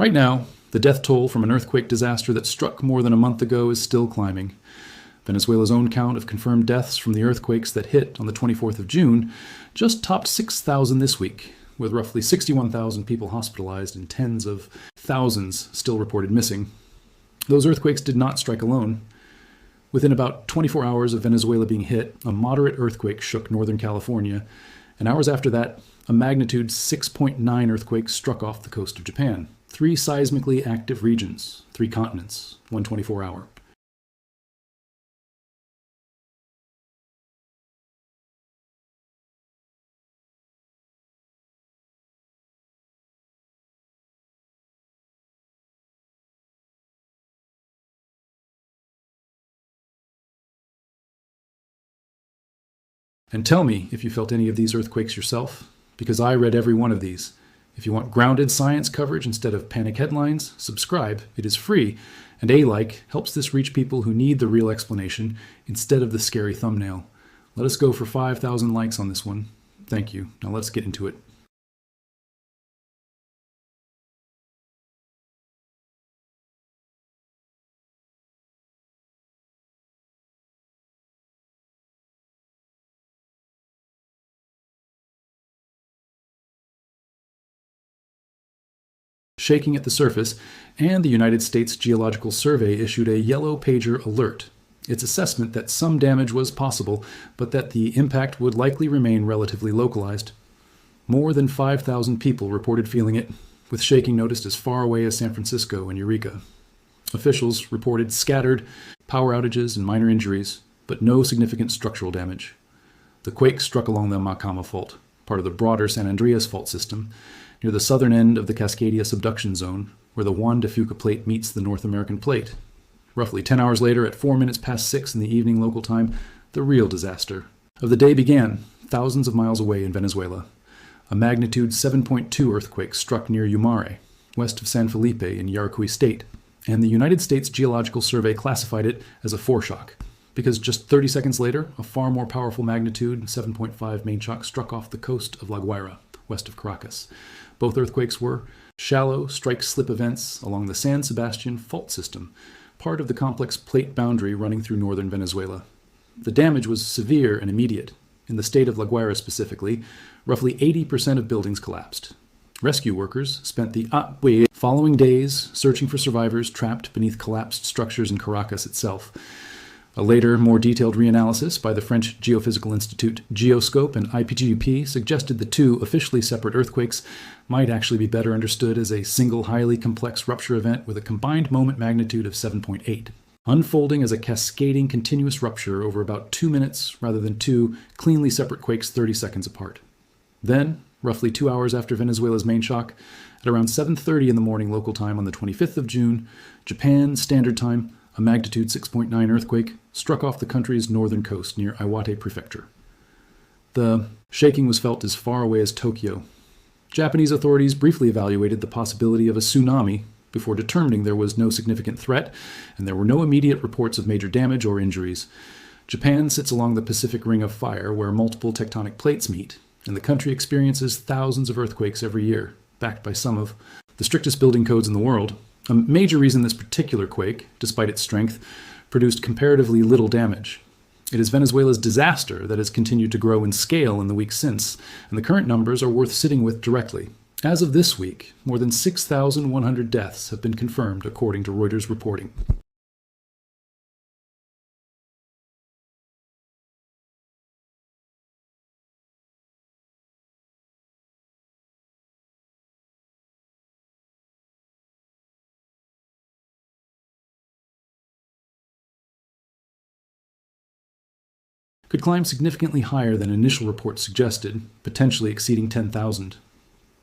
Right now, the death toll from an earthquake disaster that struck more than a month ago is still climbing. Venezuela's own count of confirmed deaths from the earthquakes that hit on the 24th of June just topped 6,000 this week, with roughly 61,000 people hospitalized and tens of thousands still reported missing. Those earthquakes did not strike alone. Within about 24 hours of Venezuela being hit, a moderate earthquake shook Northern California, and hours after that, a magnitude 6.9 earthquake struck off the coast of Japan. 3 seismically active regions, 3 continents, 1 24-hour. And tell me if you felt any of these earthquakes yourself, because I read every one of these. If you want grounded science coverage instead of panic headlines, subscribe. It is free, and a like helps this reach people who need the real explanation instead of the scary thumbnail. Let us go for 5,000 likes on this one. Thank you. Now let's get into it. Shaking at the surface, and the United States Geological Survey issued a yellow pager alert. Its assessment that some damage was possible, but that the impact would likely remain relatively localized. More than 5,000 people reported feeling it, with shaking noticed as far away as San Francisco and Eureka. Officials reported scattered power outages and minor injuries, but no significant structural damage. The quake struck along the Macama Fault, part of the broader San Andreas Fault system, near the southern end of the Cascadia subduction zone, where the Juan de Fuca Plate meets the North American Plate. Roughly 10 hours later, at 4 minutes past 6 in the evening local time, the real disaster of the day began, thousands of miles away in Venezuela. A magnitude 7.2 earthquake struck near Yumare, west of San Felipe in Yaracuy State, and the United States Geological Survey classified it as a foreshock, because just 30 seconds later, a far more powerful magnitude 7.5 main shock struck off the coast of La Guaira, west of Caracas. Both earthquakes were shallow strike-slip events along the San Sebastian Fault system, part of the complex plate boundary running through northern Venezuela. The damage was severe and immediate. In the state of La Guaira specifically, roughly 80% of buildings collapsed. Rescue workers spent the following days searching for survivors trapped beneath collapsed structures in Caracas itself. A later, more detailed reanalysis by the French Geophysical Institute Geoscope and IPGUP suggested the 2 officially separate earthquakes might actually be better understood as a single highly complex rupture event with a combined moment magnitude of 7.8, unfolding as a cascading continuous rupture over about 2 minutes rather than 2 cleanly separate quakes 30 seconds apart. Then, roughly 2 hours after Venezuela's main shock, at around 7:30 in the morning local time on the 25th of June, Japan Standard Time, a magnitude 6.9 earthquake struck off the country's northern coast near Iwate Prefecture. The shaking was felt as far away as Tokyo. Japanese authorities briefly evaluated the possibility of a tsunami before determining there was no significant threat, and there were no immediate reports of major damage or injuries. Japan sits along the Pacific Ring of Fire, where multiple tectonic plates meet, and the country experiences thousands of earthquakes every year, backed by some of the strictest building codes in the world. A major reason this particular quake, despite its strength, produced comparatively little damage. It is Venezuela's disaster that has continued to grow in scale in the weeks since, and the current numbers are worth sitting with directly. As of this week, more than 6,100 deaths have been confirmed, according to Reuters reporting. Could climb significantly higher than initial reports suggested, potentially exceeding 10,000.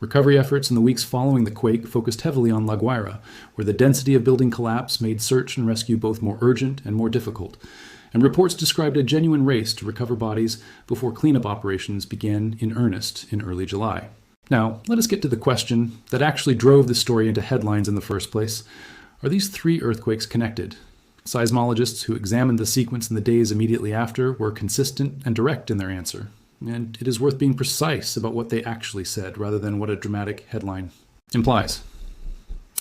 Recovery efforts in the weeks following the quake focused heavily on La Guaira, where the density of building collapse made search and rescue both more urgent and more difficult, and reports described a genuine race to recover bodies before cleanup operations began in earnest in early July. Now, let us get to the question that actually drove this story into headlines in the first place. Are these 3 earthquakes connected? Seismologists who examined the sequence in the days immediately after were consistent and direct in their answer, and it is worth being precise about what they actually said rather than what a dramatic headline implies.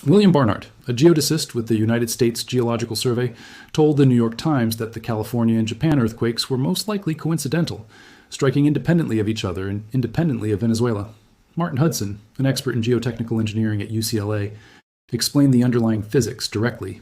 William Barnard, a geodesist with the United States Geological Survey, told the New York Times that the California and Japan earthquakes were most likely coincidental, striking independently of each other and independently of Venezuela. Martin Hudson, an expert in geotechnical engineering at UCLA, explained the underlying physics directly.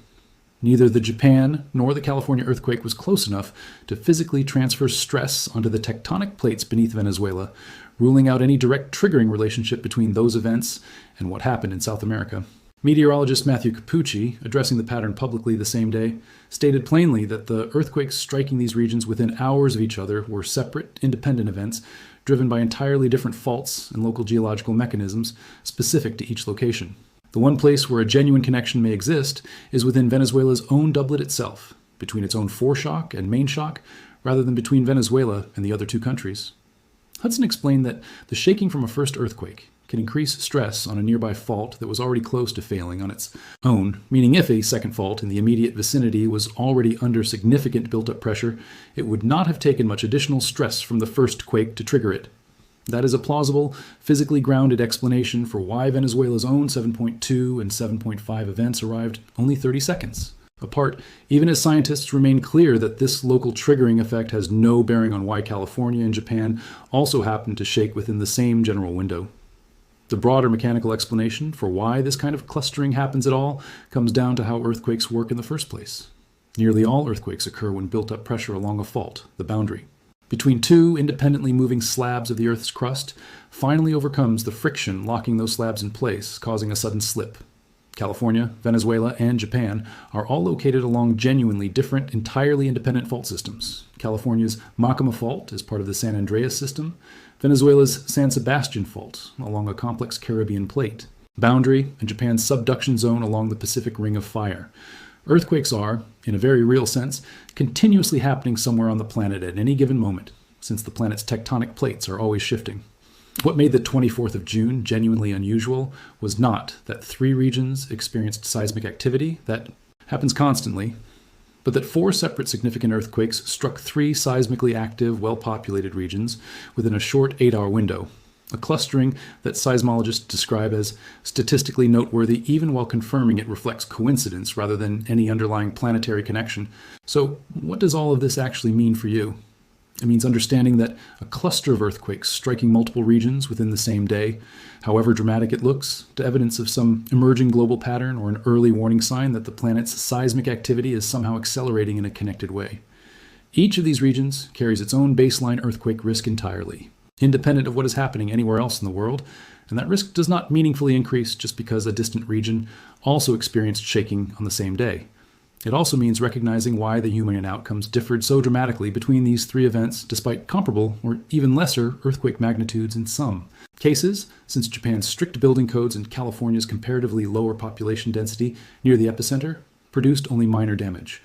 Neither the Japan nor the California earthquake was close enough to physically transfer stress onto the tectonic plates beneath Venezuela, ruling out any direct triggering relationship between those events and what happened in South America. Meteorologist Matthew Capucci, addressing the pattern publicly the same day, stated plainly that the earthquakes striking these regions within hours of each other were separate, independent events driven by entirely different faults and local geological mechanisms specific to each location. The one place where a genuine connection may exist is within Venezuela's own doublet itself, between its own foreshock and main shock, rather than between Venezuela and the other two countries. Hudson explained that the shaking from a first earthquake can increase stress on a nearby fault that was already close to failing on its own, meaning if a second fault in the immediate vicinity was already under significant built-up pressure, it would not have taken much additional stress from the first quake to trigger it. That is a plausible, physically grounded explanation for why Venezuela's own 7.2 and 7.5 events arrived only 30 seconds apart, even as scientists remain clear that this local triggering effect has no bearing on why California and Japan also happened to shake within the same general window. The broader mechanical explanation for why this kind of clustering happens at all comes down to how earthquakes work in the first place. Nearly all earthquakes occur when built-up pressure along a fault, the boundary, between two independently moving slabs of the Earth's crust, finally overcomes the friction locking those slabs in place, causing a sudden slip. California, Venezuela, and Japan are all located along genuinely different, entirely independent fault systems. California's Macama Fault is part of the San Andreas system, Venezuela's San Sebastian Fault along a complex Caribbean plate, boundary and Japan's subduction zone along the Pacific Ring of Fire. Earthquakes are, in a very real sense, continuously happening somewhere on the planet at any given moment, since the planet's tectonic plates are always shifting. What made the 24th of June genuinely unusual was not that 3 regions experienced seismic activity that happens constantly, but that 4 separate significant earthquakes struck 3 seismically active, well-populated regions within a short 8-hour window, a clustering that seismologists describe as statistically noteworthy even while confirming it reflects coincidence rather than any underlying planetary connection. So what does all of this actually mean for you? It means understanding that a cluster of earthquakes striking multiple regions within the same day, however dramatic it looks, to evidence of some emerging global pattern or an early warning sign that the planet's seismic activity is somehow accelerating in a connected way. Each of these regions carries its own baseline earthquake risk entirely, independent of what is happening anywhere else in the world, and that risk does not meaningfully increase just because a distant region also experienced shaking on the same day. It also means recognizing why the human outcomes differed so dramatically between these 3 events despite comparable or even lesser earthquake magnitudes in some cases, since Japan's strict building codes and California's comparatively lower population density near the epicenter produced only minor damage,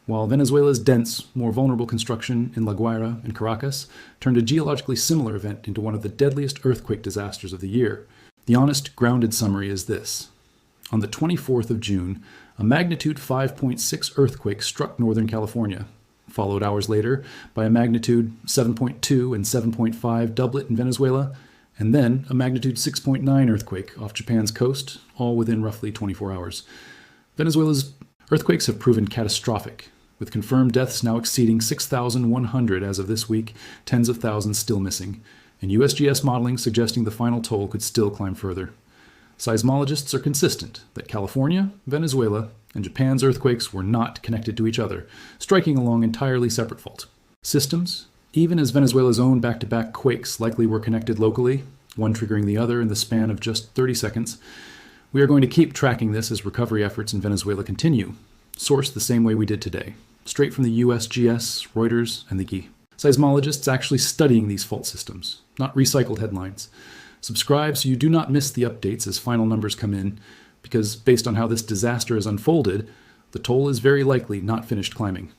while Venezuela's dense, more vulnerable construction in La Guaira and Caracas turned a geologically similar event into one of the deadliest earthquake disasters of the year. The honest, grounded summary is this. On the 24th of June, a magnitude 5.6 earthquake struck Northern California, followed hours later by a magnitude 7.2 and 7.5 doublet in Venezuela, and then a magnitude 6.9 earthquake off Japan's coast, all within roughly 24 hours. Venezuela's earthquakes have proven catastrophic, with confirmed deaths now exceeding 6,100 as of this week, tens of thousands still missing, and USGS modeling suggesting the final toll could still climb further. Seismologists are consistent that California, Venezuela, and Japan's earthquakes were not connected to each other, striking along entirely separate fault systems, even as Venezuela's own back-to-back quakes likely were connected locally, one triggering the other in the span of just 30 seconds. We are going to keep tracking this as recovery efforts in Venezuela continue, sourced the same way we did today, straight from the USGS, Reuters, and the GE. Seismologists actually studying these fault systems, not recycled headlines. Subscribe so you do not miss the updates as final numbers come in, because based on how this disaster has unfolded, the toll is very likely not finished climbing.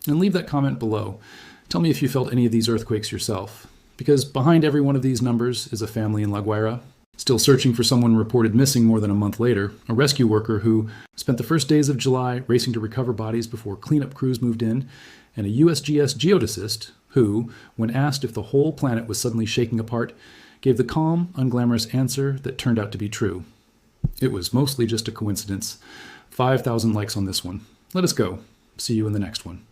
And leave that comment below. Tell me if you felt any of these earthquakes yourself, because behind every one of these numbers is a family in La Guaira, still searching for someone reported missing more than a month later, a rescue worker who spent the first days of July racing to recover bodies before cleanup crews moved in, and a USGS geodesist who, when asked if the whole planet was suddenly shaking apart, gave the calm, unglamorous answer that turned out to be true. It was mostly just a coincidence. 5,000 likes on this one. Let us go. See you in the next one.